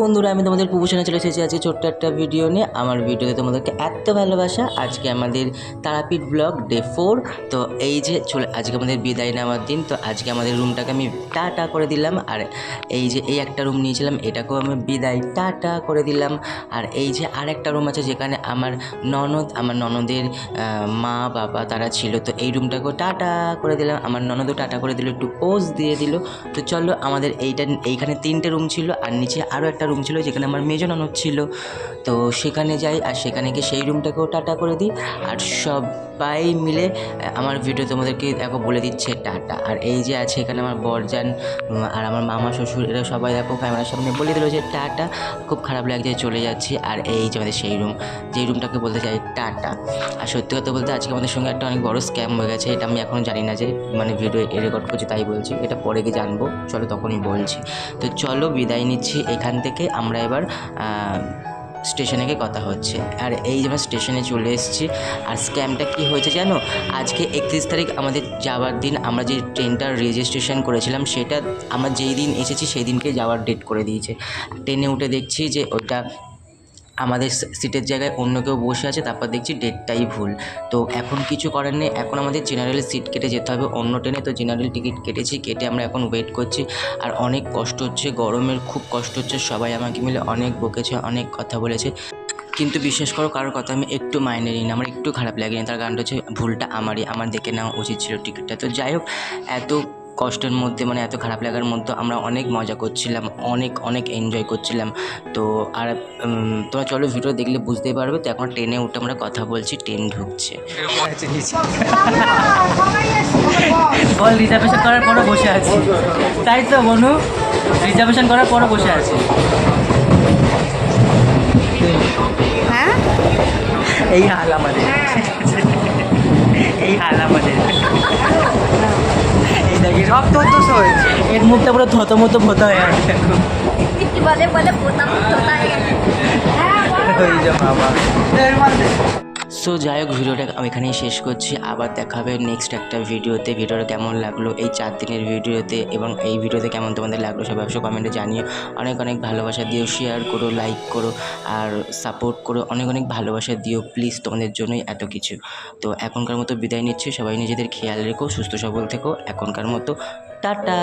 বন্ধুরা, আমি তোমাদের প্রভূষণে চলে এসেছি আজকে ছোট্ট একটা ভিডিও নিয়ে। আমার ভিডিওতে তোমাদেরকে এত ভালোবাসা। আজকে আমাদের তারাপীঠ ব্লগ ডে 4। তো এই যে আজকে আমাদের বিদায় নেওয়ার দিন। তো আজকে আমাদের রুমটাকে আমি টাটা করে দিলাম। আর এই যে এই একটা রুম নিয়েছিলাম, এটাকেও আমি বিদায় টাটা করে দিলাম। আর এই যে আর একটা রুম আছে যেখানে আমার ননদের মা বাবা তারা ছিল। তো এই রুমটাকেও টাটা করে দিলাম। আমার ননদও টাটা করে দিল, একটু পোজ দিয়ে দিল। তো চলো, আমাদের এইখানে 3টে রুম ছিল, আর নিচে আরও একটা রুম ছিল যেখানে আমার মেজো ননদ ছিল। তো সেখানে যাই, আর সেখানে গিয়ে সেই রুমটাকেও টাটা করে দিই। আর সবাই মিলে আমার ভিডিও তোমাদেরকে দেখো বলে দিচ্ছে টাটা। আর এই যে আছে এখানে আমার বরজান আর আমার মামা শ্বশুর, এরা সবাই দেখো ক্যামেরার সামনে বলে দিল যে টাটা। খুব খারাপ লাগছে, চলে যাচ্ছি। আর এই যে আমাদের সেই রুম, যেই রুমটাকে বলতে চাই টাটা। আর সত্যি কথা বলতে আজকে আমাদের সঙ্গে একটা অনেক বড় স্ক্যাম হয়ে গেছে। এটা আমি এখনও জানি না, যে মানে ভিডিও রেকর্ড করছি তাই বলছি, এটা পরে গিয়ে জানবো। চলো তখনই বলছি। তো চলো বিদায় নিচ্ছি এখান থেকে। আমরা এবার স্টেশনে গিয়ে কথা হচ্ছে। আর এই যে আমরা স্টেশনে চলে এসেছি। আর স্ক্যামটা কী হয়েছে জানো, আজকে 31 তারিখ আমাদের যাওয়ার দিন। আমরা যে ট্রেনটার রেজিস্ট্রেশন করেছিলাম সেটা আমরা যেই দিন এসেছি সেই দিনকে যাওয়ার ডেট করে দিয়েছে। ট্রেনে উঠে দেখছি যে ওটা আমাদের সিটের জায়গায় অন্য কেউ বসে আছে, তারপর দেখছি ডেটটাই ভুল। তো এখন কিছু করার নেই, এখন আমাদের জেনারেল সিট কেটে যেতে হবে অন্য ট্রেনে। তো জেনারেল টিকিট কেটেছি, কেটে আমরা এখন ওয়েট করছি। আর অনেক কষ্ট হচ্ছে, গরমের খুব কষ্ট হচ্ছে। সবাই আমাকে মিলে অনেক বকেছে, অনেক কথা বলেছে, কিন্তু বিশ্বাস করো কারোর কথা আমি একটু মাইনে নিই না, আমার একটু খারাপ লাগেনি। তার কারণটা হচ্ছে ভুলটা আমারই, আমার দেখে নেওয়া উচিত ছিল টিকিটটা। তো যাই হোক, এত কষ্টের মধ্যে মানে এত খারাপ লাগার মধ্যে আমরা অনেক মজা করছিলাম, অনেক এনজয় করছিলাম। তো আর তোমরা চলো ভিডিও দেখলে বুঝতেই পারবে। তো এখন ট্রেনে উঠে আমরা কথা বলছি, ট্রেন ঢুকছে। বল, রিজার্ভেশন করার পরও বসে আছি, তাই তো বনু? রিজার্ভেশন করার পরও বসে আছি। হ্যাঁ, এই হাল আমাদের, এই হাল আমাদের। এই দেখি সব তো হয়েছে। এর মুখটা পুরো থতমতো ভোতা হয়ে আছে। বলে বলে বোতাম কোথায় ওই যে বাবা। সো যাই হোক, ভিডিওটা আমি এখানেই শেষ করছি। আবার দেখা হবে নেক্সট একটা ভিডিওতে। ভিডিওটা কেমন লাগলো এই 4 দিনের ভিডিওতে, এবং এই ভিডিওতে কেমন তোমাদের লাগলো সব অবশ্যই কমেন্টে জানিও। অনেক ভালোবাসা দিও, শেয়ার করো, লাইক করো, আর সাপোর্ট করো। অনেক ভালোবাসা দিও প্লিজ, তোমাদের জন্যই এত কিছু। তো এখনকার মতো বিদায় নিচ্ছি। সবাই নিজেদের খেয়াল রেখো, সুস্থ সবল থেকো। এখনকার মতো টাটা।